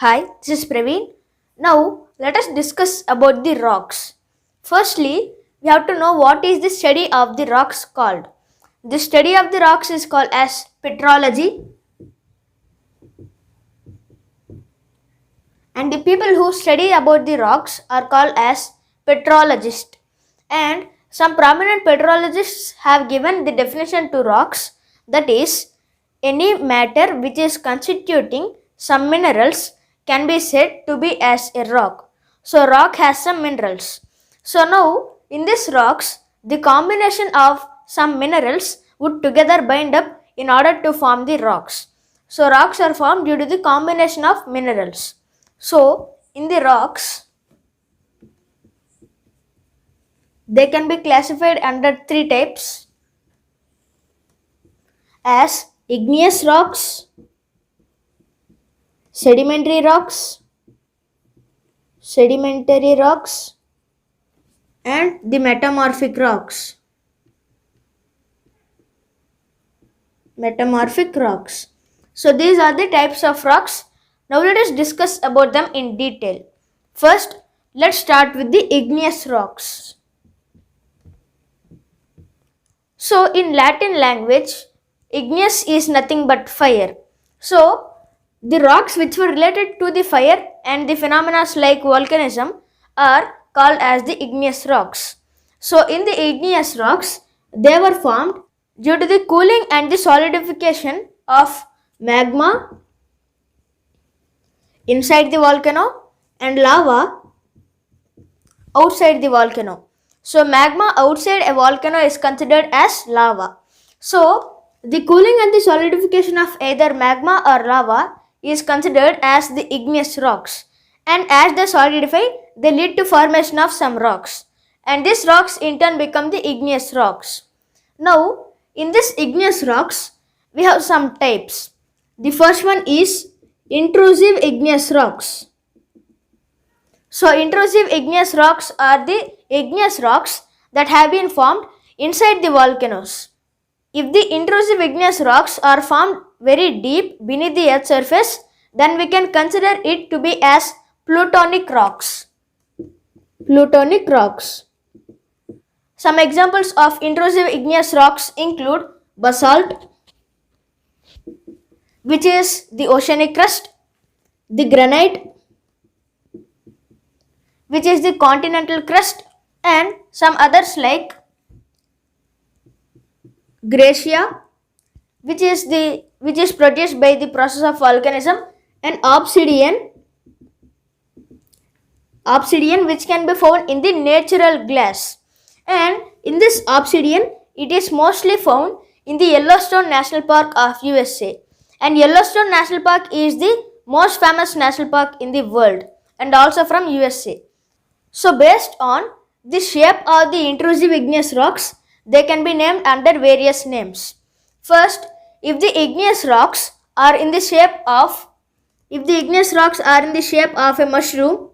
Hi, this is Praveen. Now, let us discuss about the rocks. Firstly, we have to know what is the study of the rocks called. The study of the rocks is called as petrology, and the people who study about the rocks are called as petrologists. And some prominent petrologists have given the definition to rocks, that is, any matter which is constituting some minerals can be said to be as a rock. So rock has some minerals. So now in these rocks, the combination of some minerals would together bind up in order to form the rocks. So rocks are formed due to the combination of minerals. So in the rocks, they can be classified under three types as igneous rocks, sedimentary rocks, and the metamorphic rocks. So these are the types of rocks. Now let us discuss about them in detail. First, let's start with the igneous rocks. So in Latin language, igneous is nothing but fire. So the rocks which were related to the fire and the phenomena like volcanism are called as the igneous rocks. So in the igneous rocks, they were formed due to the cooling and the solidification of magma inside the volcano and lava outside the volcano. So magma outside a volcano is considered as lava. So the cooling and the solidification of either magma or lava is considered as the igneous rocks. And as they solidify, they lead to formation of some rocks. And these rocks in turn become the igneous rocks. Now, in this igneous rocks, we have some types. The first one is intrusive igneous rocks. So intrusive igneous rocks are the igneous rocks that have been formed inside the volcanoes. If the intrusive igneous rocks are formed very deep beneath the earth's surface, then we can consider it to be as plutonic rocks. Some examples of intrusive igneous rocks include basalt, which is the oceanic crust, the granite, which is the continental crust, and some others like gracia, which is produced by the process of volcanism, and obsidian which can be found in the natural glass. And in this obsidian, it is mostly found in the Yellowstone National Park of USA. And Yellowstone National Park is the most famous national park in the world and also from USA. So based on the shape of the intrusive igneous rocks, they can be named under various names. First, if the igneous rocks are in the shape of a mushroom,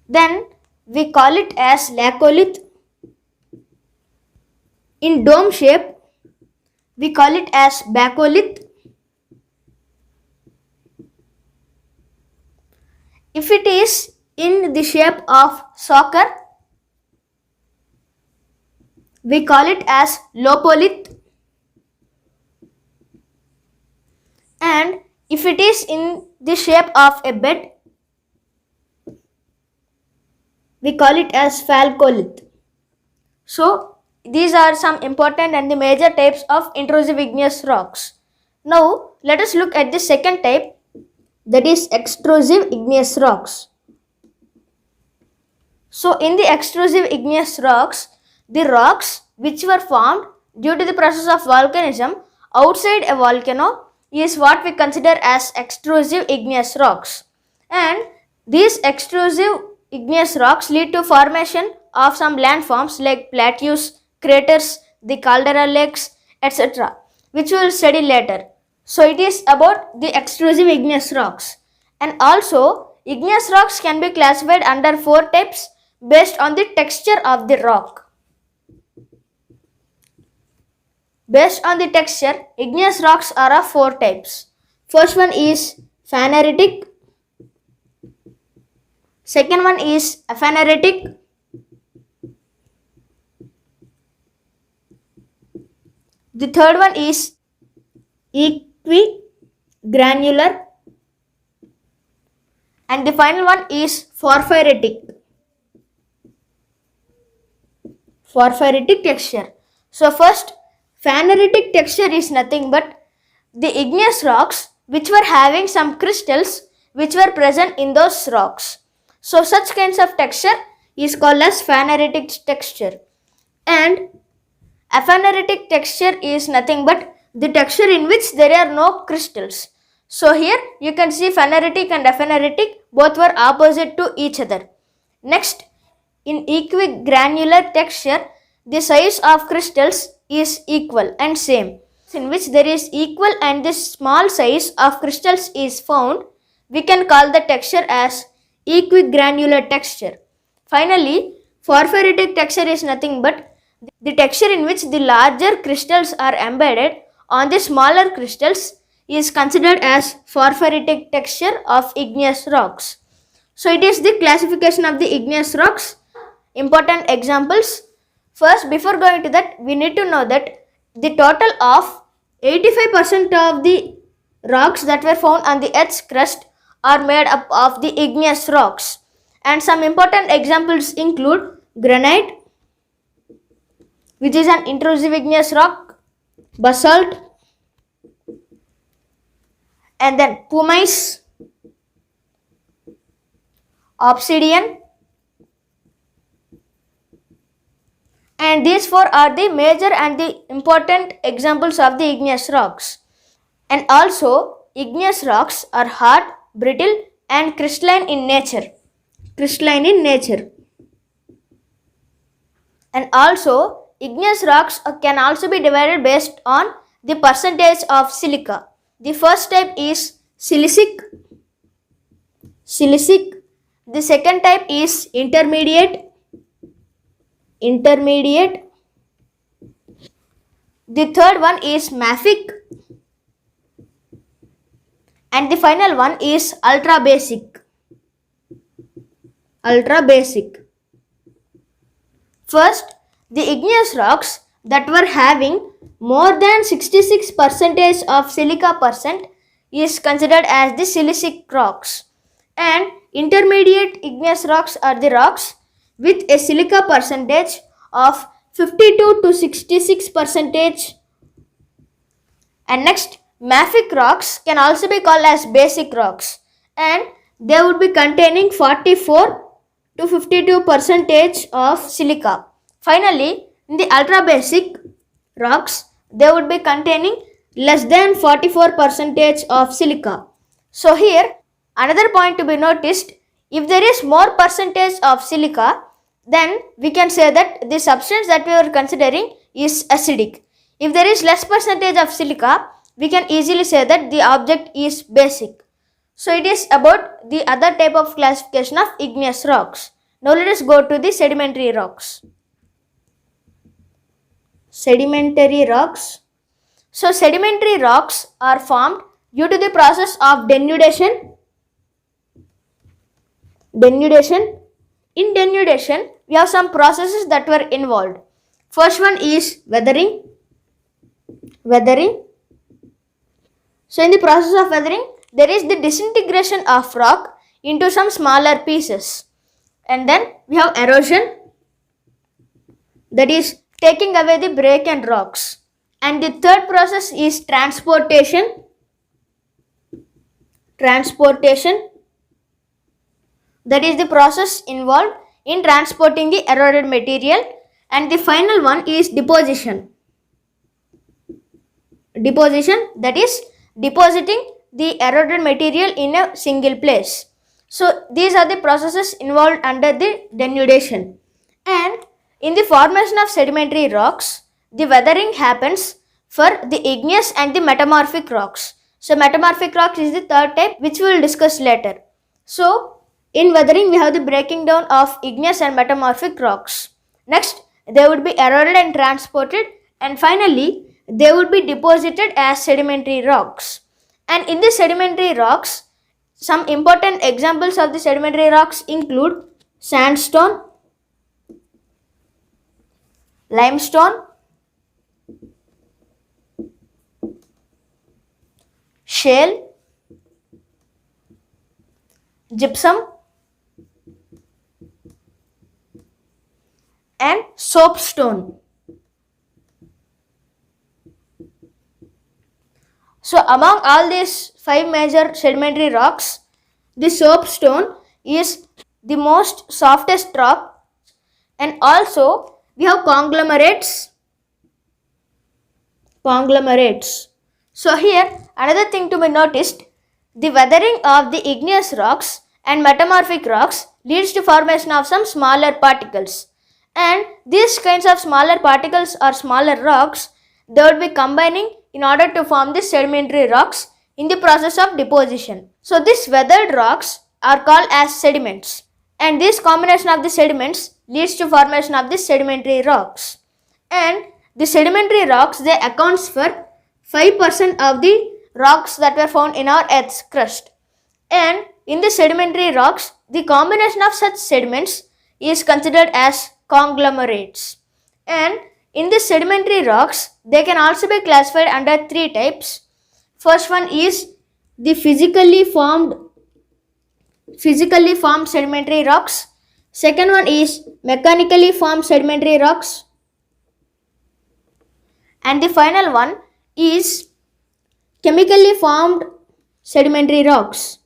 then we call it as laccolith. In dome shape, we call it as bacolith. If it is in the shape of soccer, we call it as lopolith. And if it is in the shape of a bed, we call it as falcolith. So these are some important and the major types of intrusive igneous rocks. Now let us look at the second type, that is extrusive igneous rocks. So in the extrusive igneous rocks, the rocks which were formed due to the process of volcanism outside a volcano is what we consider as extrusive igneous rocks. And these extrusive igneous rocks lead to formation of some landforms like plateaus, craters, the caldera lakes, etc., which we will study later. So it is about the extrusive igneous rocks. And also igneous rocks can be classified under four types based on the texture of the rock. Based on the texture, igneous rocks are of four types. First one is phaneritic. Second one is aphaneritic. The third one is equigranular. And the final one is porphyritic. Porphyritic texture. So first, phaneritic texture is nothing but the igneous rocks which were having some crystals which were present in those rocks. So such kinds of texture is called as phaneritic texture. And aphaneritic texture is nothing but the texture in which there are no crystals. So here you can see phaneritic and aphaneritic both were opposite to each other. Next, in equigranular texture, the size of crystals is equal and same. In which there is equal and this small size of crystals is found, we can call the texture as equigranular texture. Finally, porphyritic texture is nothing but the texture in which the larger crystals are embedded on the smaller crystals is considered as porphyritic texture of igneous rocks. So it is the classification of the igneous rocks. Important examples. First, before going to that, we need to know that the total of 85% of the rocks that were found on the Earth's crust are made up of the igneous rocks. And some important examples include granite, which is an intrusive igneous rock, basalt, and then pumice, obsidian, and these four are the major and the important examples of the igneous rocks. And also, igneous rocks are hard, brittle, and crystalline in nature. And also, igneous rocks can also be divided based on the percentage of silica. The first type is silicic. The second type is intermediate. The third one is mafic. And the final one is ultra basic. First, the igneous rocks that were having more than 66% of silica percent is considered as the silicic rocks. And intermediate igneous rocks are the rocks with a silica percentage of 52 to 66%. And next, mafic rocks can also be called as basic rocks, and they would be containing 44 to 52% of silica. Finally, in the ultra basic rocks, they would be containing less than 44% of silica. So here, another point to be noticed, if there is more percentage of silica, then we can say that the substance that we are considering is acidic. If there is less percentage of silica, we can easily say that the object is basic. So it is about the other type of classification of igneous rocks. Now let us go to the sedimentary rocks. Sedimentary rocks. So sedimentary rocks are formed due to the process of denudation. In denudation, we have some processes that were involved. First one is weathering. So in the process of weathering, there is the disintegration of rock into some smaller pieces. And then we have erosion, that is taking away the break and rocks. And the third process is transportation. That is the process involved in transporting the eroded material. And the final one is deposition. That is depositing the eroded material in a single place. So these are the processes involved under the denudation. And in the formation of sedimentary rocks, the weathering happens for the igneous and the metamorphic rocks. So metamorphic rocks is the third type, which we will discuss later. So in weathering, we have the breaking down of igneous and metamorphic rocks. Next, they would be eroded and transported, and finally they would be deposited as sedimentary rocks. And in the sedimentary rocks, some important examples of the sedimentary rocks include sandstone, limestone, shale, gypsum, and soapstone. So among all these 5 major sedimentary rocks, the soapstone is the most softest rock, and also we have conglomerates. So here another thing to be noticed, the weathering of the igneous rocks and metamorphic rocks leads to formation of some smaller particles, and these kinds of smaller particles or smaller rocks, they would be combining in order to form the sedimentary rocks in the process of deposition. So these weathered rocks are called as sediments, and this combination of the sediments leads to formation of the sedimentary rocks. And the sedimentary rocks, they accounts for 5% of the rocks that were found in our Earth's crust. And in the sedimentary rocks, the combination of such sediments is considered as conglomerates. And in the sedimentary rocks, they can also be classified under 3 types. First one is the physically formed sedimentary rocks. Second one is mechanically formed sedimentary rocks. And the final one is chemically formed sedimentary rocks.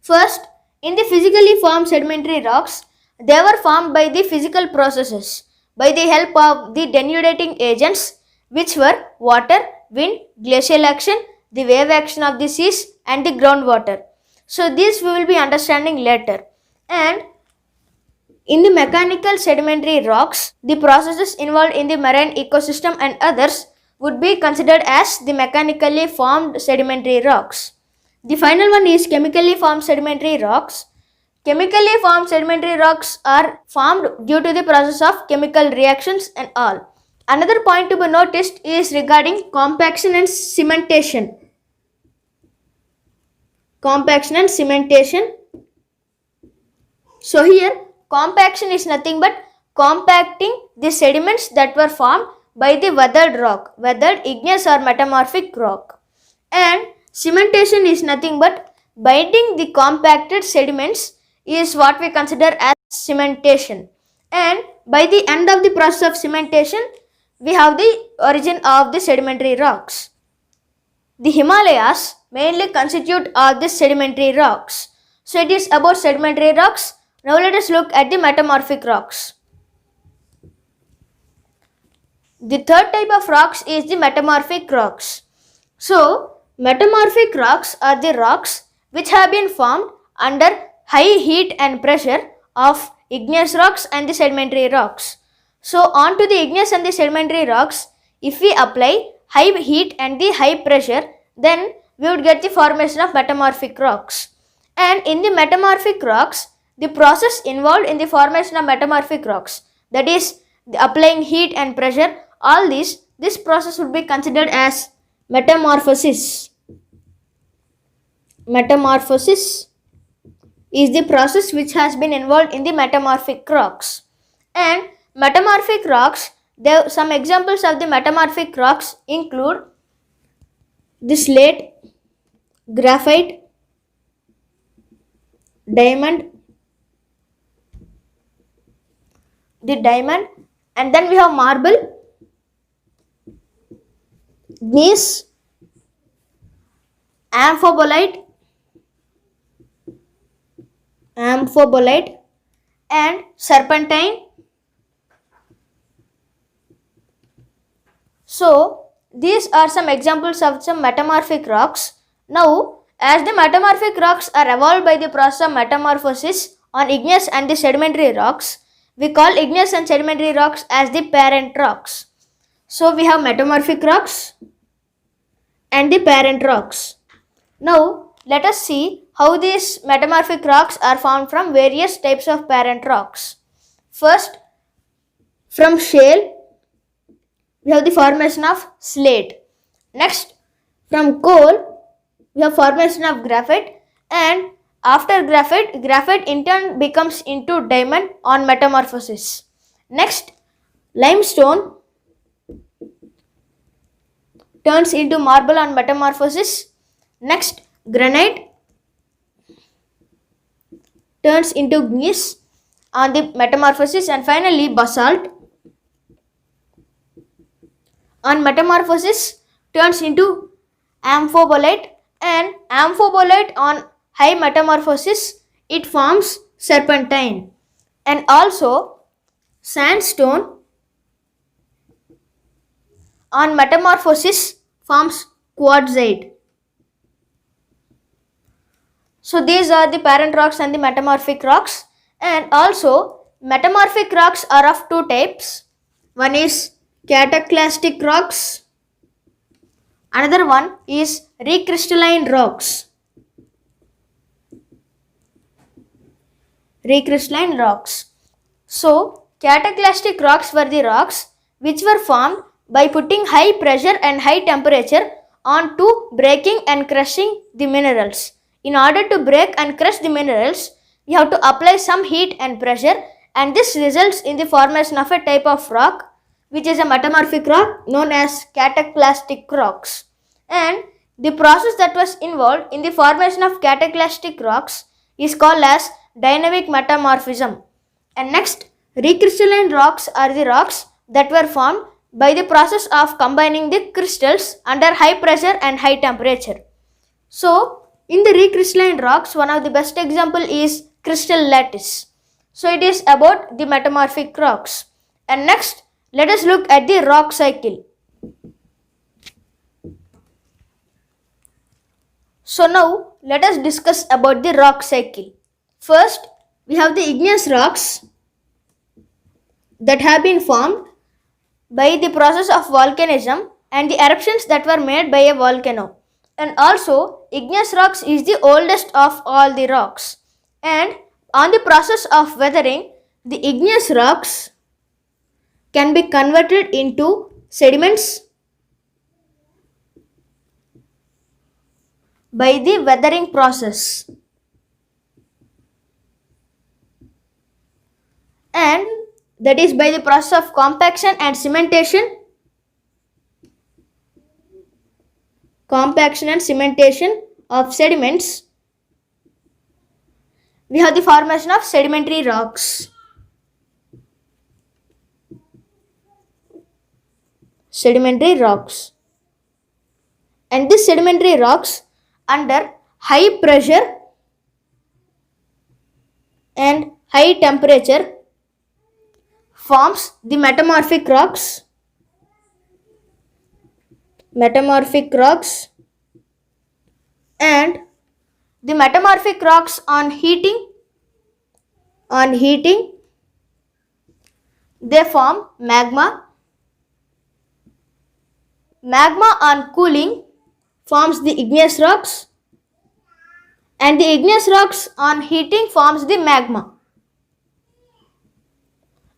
First, in the physically formed sedimentary rocks, they were formed by the physical processes by the help of the denuding agents, which were water, wind, glacial action, the wave action of the seas, and the groundwater. So these we will be understanding later. And in the mechanical sedimentary rocks, the processes involved in the marine ecosystem and others would be considered as the mechanically formed sedimentary rocks. The final one is chemically formed sedimentary rocks. Chemically formed sedimentary rocks are formed due to the process of chemical reactions and all. Another point to be noticed is regarding compaction and cementation. So here compaction is nothing but compacting the sediments that were formed by the weathered igneous or metamorphic rock. And cementation is nothing but binding the compacted sediments is what we consider as cementation. And by the end of the process of cementation, we have the origin of the sedimentary rocks. The Himalayas mainly constitute of the sedimentary rocks. So it is about sedimentary rocks. Now let us look at the metamorphic rocks. The third type of rocks is the metamorphic rocks. So metamorphic rocks are the rocks which have been formed under high heat and pressure of igneous rocks and the sedimentary rocks. So onto the igneous and the sedimentary rocks, if we apply high heat and the high pressure, then we would get the formation of metamorphic rocks. And in the metamorphic rocks, the process involved in the formation of metamorphic rocks, that is applying heat and pressure, all this process would be considered as metamorphosis. Metamorphosis is the process which has been involved in the metamorphic rocks. And metamorphic rocks, some examples of the metamorphic rocks include the slate, graphite, diamond, and then we have marble, gneiss, amphibolite, and serpentine. So these are some examples of some metamorphic rocks. Now, as the metamorphic rocks are evolved by the process of metamorphosis on igneous and the sedimentary rocks, we call igneous and sedimentary rocks as the parent rocks. So we have metamorphic rocks and the parent rocks. Now let us see how these metamorphic rocks are formed from various types of parent rocks. First, from shale, we have the formation of slate. Next, from coal, we have formation of graphite, and after graphite in turn becomes into diamond on metamorphosis. Next, limestone turns into marble on metamorphosis. Next, granite turns into gneiss on the metamorphosis, and finally basalt on metamorphosis turns into amphobolite, and amphobolite on high metamorphosis it forms serpentine, and also sandstone on metamorphosis forms quartzite. So these are the parent rocks and the metamorphic rocks, and also metamorphic rocks are of two types. One is cataclystic rocks, another one is recrystalline rocks. Recrystalline rocks. So cataclystic rocks were the rocks which were formed by putting high pressure and high temperature onto breaking and crushing the minerals. In order to break and crush the minerals, we have to apply some heat and pressure, and this results in the formation of a type of rock which is a metamorphic rock known as cataclystic rocks. And the process that was involved in the formation of cataclystic rocks is called as dynamic metamorphism. And next, recrystalline rocks are the rocks that were formed by the process of combining the crystals under high pressure and high temperature. So, in the recrystalline rocks, one of the best example is crystal lattice. So, it is about the metamorphic rocks. And next, let us look at the rock cycle. So, now let us discuss about the rock cycle. First, we have the igneous rocks that have been formed by the process of volcanism and the eruptions that were made by a volcano. And also, igneous rocks is the oldest of all the rocks. And on the process of weathering, the igneous rocks can be converted into sediments by the weathering process. And that is by the process of compaction and cementation. Compaction and cementation of sediments, we have the formation of sedimentary rocks. Sedimentary rocks. And these sedimentary rocks under high pressure and high temperature forms the metamorphic rocks. Metamorphic rocks, and the metamorphic rocks on heating they form magma. Magma on cooling forms the igneous rocks, and the igneous rocks on heating forms the magma.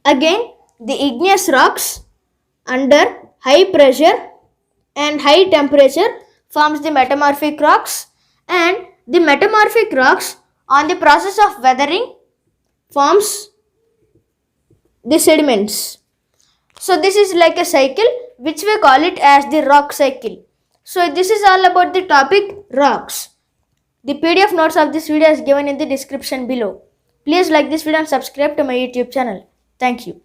Again, the igneous rocks under high pressure and high temperature forms the metamorphic rocks, and the metamorphic rocks on the process of weathering forms the sediments. So this is like a cycle which we call it as the rock cycle. So this is all about the topic rocks. The PDF notes of this video is given in the description below. Please like this video and subscribe to my YouTube channel. Thank you.